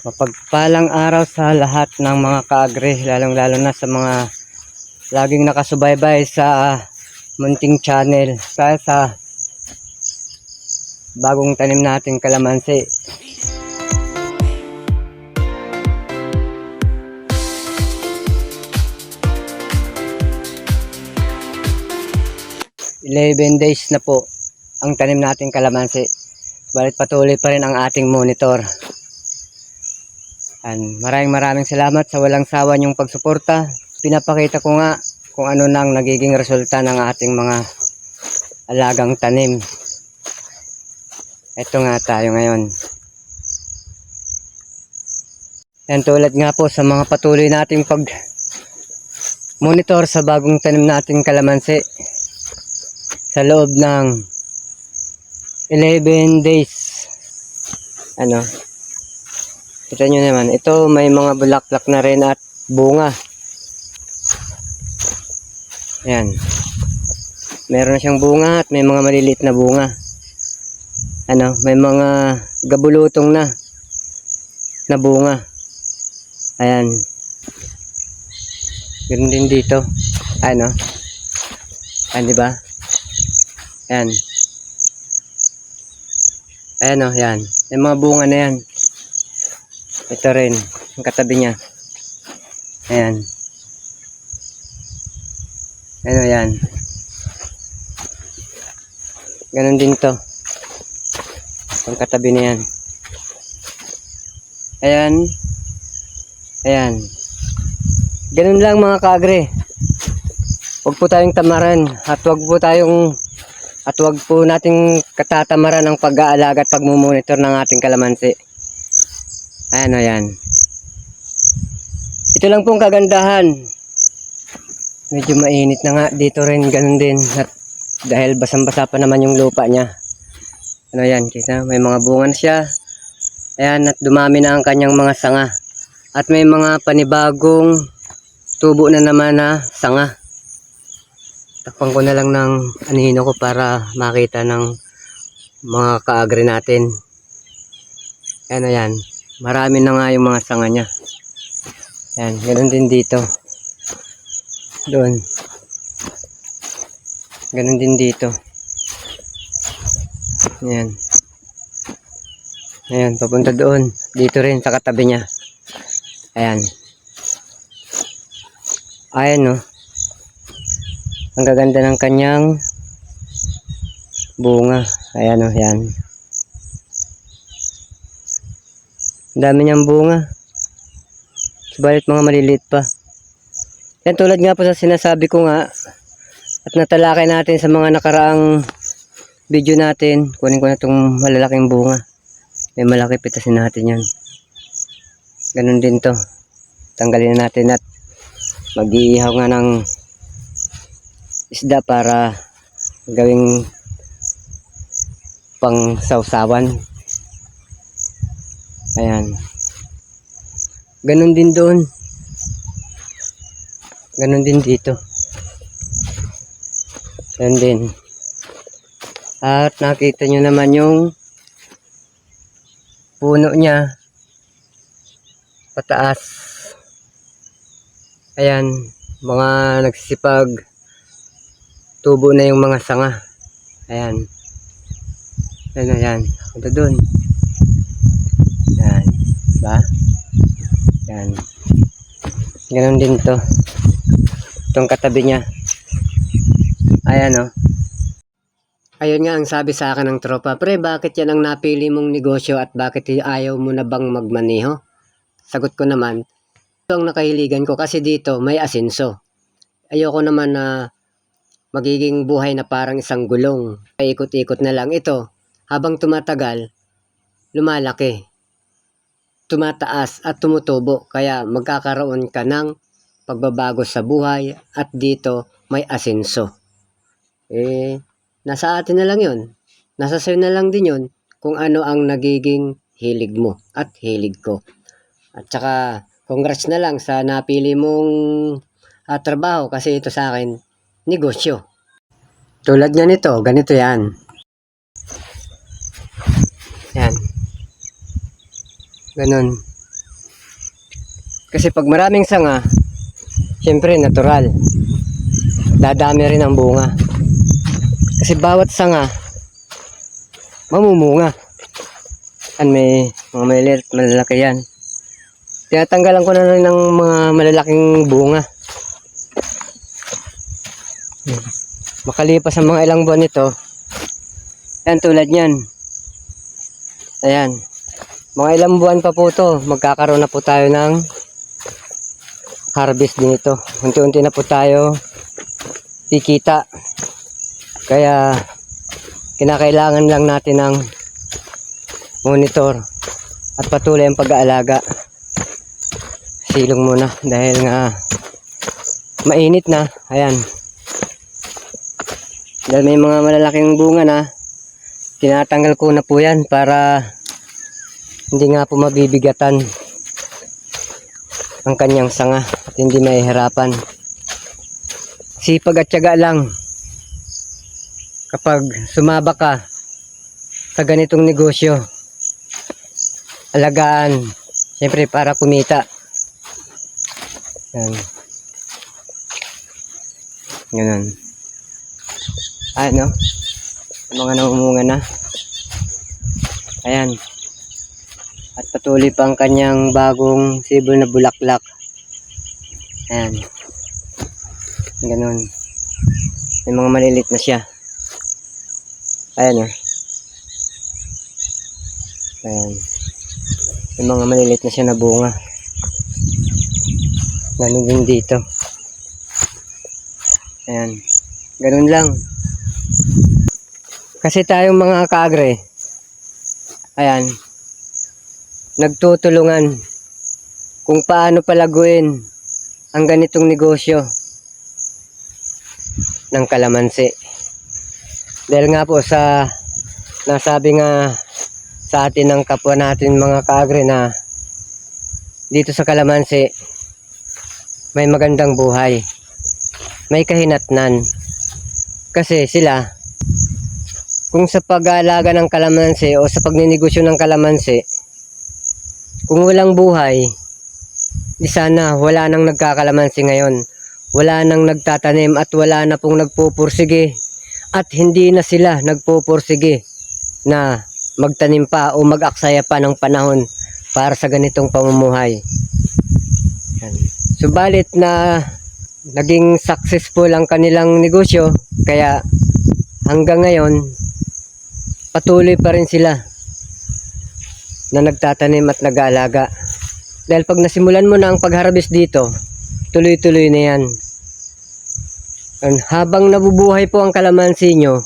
Mapagpalang araw sa lahat ng mga kaagri, lalong-lalo na sa mga laging nakasubaybay sa munting channel dahil sa bagong tanim nating kalamansi. Eleven days na po ang tanim nating kalamansi. Balit patuloy pa rin ang ating monitor. Maraming salamat sa walang sawa niyong pagsuporta. Pinapakita ko nga kung ano nang nagiging resulta ng ating mga alagang tanim. Ito nga tayo ngayon. Yan, tulad nga po sa mga patuloy nating pag monitor sa bagong tanim nating kalamansi. Sa loob ng 11 days. Kita nyo naman, ito may mga bulaklak na rin at bunga. Ayan. Meron na siyang bunga at may mga maliliit na bunga. May mga gabulutong na bunga. Ayan. Ganun din dito. Ayan, diba? Ayan. Ayan, yan. May mga bunga na yan. Ito rin, ang katabi niya. Ayan. Yan. Ganon din to. Ang katabi na yan. Ayan. Ganon lang mga kaagre. Huwag po tayong tamaran at huwag po nating katatamaran ang pag-aalaga at pagmumonitor ng ating kalamansi. Ayan. Ito lang pong kagandahan. Medyo mainit na nga. Dito rin ganun din. At dahil basang-basa pa naman yung lupa niya. Yan, kita. May mga bunga na siya. Ayan, at dumami na ang kanyang mga sanga. At may mga panibagong tubo na naman na sanga. Takpan ko na lang ng anino ko para makita ng mga kaagri natin. Ayan. Marami na nga yung mga sanga niya. Ayan, ganoon din dito. Doon. Ganoon din dito. Ayan, papunta doon. Dito rin sa katabi niya. Ayan. Ang gaganda ng kanyang bunga. Ayan. Ang dami niyang bunga. Subalit mga maliliit pa. Yan, tulad nga po sa sinasabi ko nga at natalakay natin sa mga nakaraang video natin. Kunin ko na itong malalaking bunga. May malaki, pitasin natin yan. Ganun din to. Tanggalin na natin at mag-iihaw nga ng isda para gawing pang sawsawan. Ayan. Ganun din doon. Ganun din dito. Ganun din. At nakita nyo naman yung puno niya. Pataas. Ayan. Mga nagsisipag. Tubo na yung mga sanga. Ayan. Ayan. Punta doon. Yan. Diba? Yan. Ganon din to. Itong katabi niya. Ayan. Ayun nga ang sabi sa akin ng tropa. Pre, bakit yan ang napili mong negosyo at bakit ayaw mo na bang magmaneho? Sagot ko naman, ito ang nakahiligan ko kasi dito may asenso. Ayoko naman na magiging buhay na parang isang gulong. Paikot-ikot na lang ito. Habang tumatagal, lumalaki. Tumataas at tumutubo kaya magkakaroon ka ng pagbabago sa buhay at dito may asenso. Nasa atin na lang yun. Nasa sayo na lang din yun kung ano ang nagiging hilig mo at hilig ko. At saka congrats na lang sa napili mong trabaho kasi ito sa akin negosyo. Tulad nga nito, ganito yan. Yan. Ganun. Kasi pag maraming sanga, syempre natural, dadami rin ang bunga. Kasi bawat sanga, mamumunga. May mga maliliit, malalaki yan. Tinatanggalan ko na rin ng mga malalaking bunga. Makalipas ang mga ilang buwan nito, yan tulad yan. Ayan. Mga ilang buwan pa po to, magkakaroon na po tayo ng harvest din ito. Unti-unti na po tayo kikita. Kaya kinakailangan lang natin ng monitor at patuloy ang pag-aalaga. Silong muna dahil nga mainit na. Ayan. Dahil may mga malalaking bunga na, tinatanggal ko na po yan para hindi nga po mabibigatan ang kanyang sanga at hindi mahihirapan. Sipag at tiyaga lang kapag sumabak ka sa ganitong negosyo. Alagaan, siyempre para kumita. Yan. Ganun. Ano? Mga namumunga na. Ayan. At patuloy pa ang kanyang bagong sibol na bulaklak. Ayan. Ganun. May mga malilit na siya. Ayan o. Ayan. May mga malilit na siya na bunga. Ganun din dito. Ayan. Ganun lang. Kasi tayong mga kaagre, ayan, nagtutulungan kung paano palaguin ang ganitong negosyo ng kalamansi. Dahil nga po sa nasabi nga sa atin ng kapwa natin mga kaagre na dito sa kalamansi may magandang buhay, may kahinatnan. Kasi sila, kung sa pag-aalaga ng kalamansi o sa pagninegosyo ng kalamansi, kung walang buhay, di sana wala nang nagkakalamansi ngayon. Wala nang nagtatanim at wala na pong nagpupursige. At hindi na sila nagpupursige na magtanim pa o mag-aksaya pa ng panahon para sa ganitong pamumuhay. Subalit na naging successful ang kanilang negosyo, kaya hanggang ngayon, patuloy pa rin sila na nagtatanim at nag-aalaga. Dahil pag nasimulan mo na ang pag-harvest dito, tuloy-tuloy na yan. Habang nabubuhay po ang kalamansi nyo,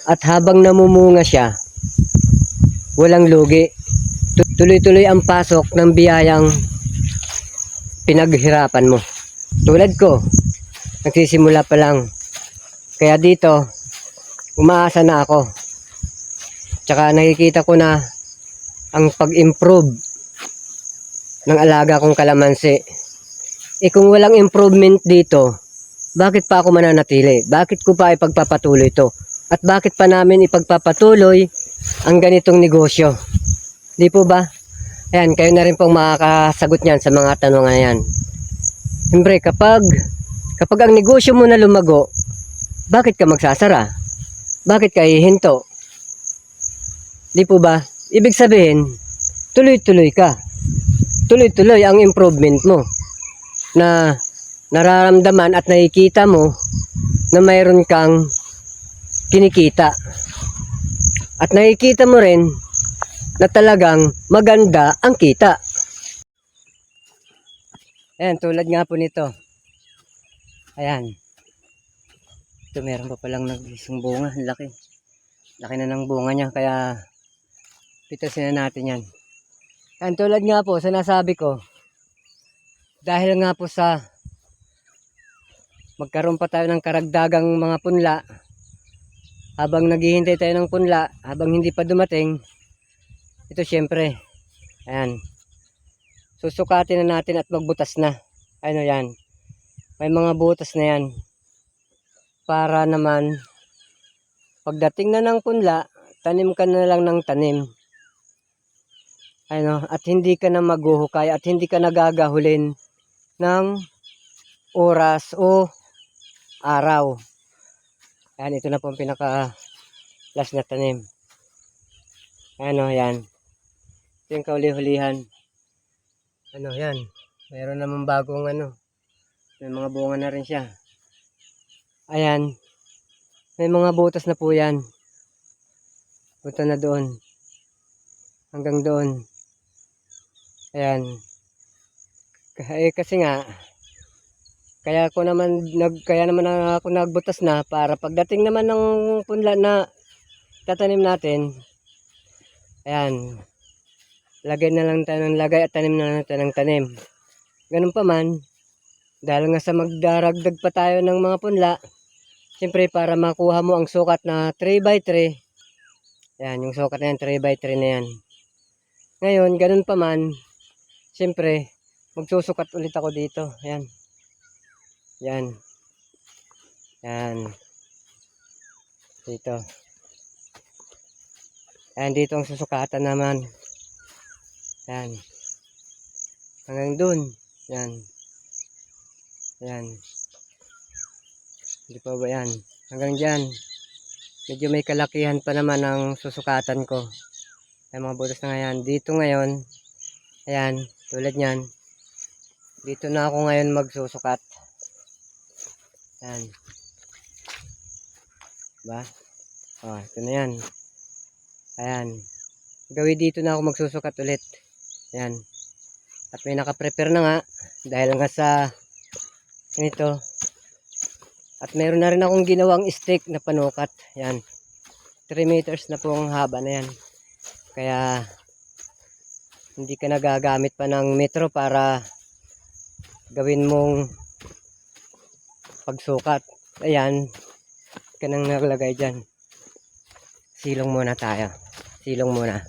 at habang namumunga siya, walang lugi. Tuloy-tuloy ang pasok ng biyayang pinaghirapan mo. Tulad ko, nagsisimula pa lang. Kaya dito, umaasa na ako. Tsaka nakikita ko na ang pag-improve ng alaga kong kalamansi. Kung walang improvement dito, bakit pa ako mananatili? Bakit ko pa ipagpapatuloy ito? At bakit pa namin ipagpapatuloy ang ganitong negosyo? Di po ba? Ayan, kayo na rin pong makakasagot niyan sa mga tanong na yan. Siyempre, kapag ang negosyo mo na lumago, bakit ka magsasara? Bakit ka hihinto? Di po ba? Ibig sabihin, tuloy-tuloy ka. Tuloy-tuloy ang improvement mo na nararamdaman at nakikita mo na mayroon kang kinikita. At nakikita mo rin na talagang maganda ang kita. Ayan, tulad nga po nito. Ayan. Ito, meron pa palang nag-isang bunga. Laki. Laki na ng bunga niya, kaya pitasin na natin yan. Ayan, tulad nga po sa nasabi ko, dahil nga po sa magkaroon pa tayo ng karagdagang mga punla, habang naghihintay tayo ng punla, habang hindi pa dumating, ito syempre, ayan, susukatin na natin at magbutas na. Ano yan, may mga butas na yan, para naman, pagdating na ng punla, tanim ka na lang ng tanim. ano, at hindi ka na maghuhukay at hindi ka nagagahulin ng oras o araw. Ayan, ito na po ang pinaka last na tanim. Ano, yan. Ito yung kauli-hulihan. Ano, yan. Mayroon namang bagong ano. May mga bunga na rin siya. Ayan. May mga butas na po yan. Punta na doon. Hanggang doon. Ayan. Kasi nga, kaya naman ako nagbutas na para pagdating naman ng punla na tatanim natin, ayan, lagay na lang tayo ng lagay at tanim na lang tayo ng tanim. Ganun pa man, dahil nga sa magdaragdag pa tayo ng mga punla, siyempre para makuha mo ang sukat na 3x3, ayan, yung sukat na yan, 3x3 na yan. Ngayon, ganun pa man, siyempre, magsusukat ulit ako dito, ayan. Yan. Yan. Dito. Ayan, dito ang susukatan naman. Yan. Hanggang dun. Yan. Yan. Hindi pa ba yan? Hanggang dyan. Medyo may kalakihan pa naman ang susukatan ko. Ayan, mga butas na ngayon. Dito ngayon. Ayan. Tulad nyan. Dito na ako ngayon magsusukat. Yan. Diba? Oh, ito na yan. Ayan. Gawin dito na ako magsusukat ulit. Ayan. At may nakaprepare na nga. Dahil nga sa ito. At meron na rin akong ginawang stick na panukat. Ayan. 3 meters na pong haba na yan. Kaya hindi ka nagagamit pa ng metro para gawin mong pagsukat. Ayan, kanang naglagay dyan. Silong muna tayo. Silong muna.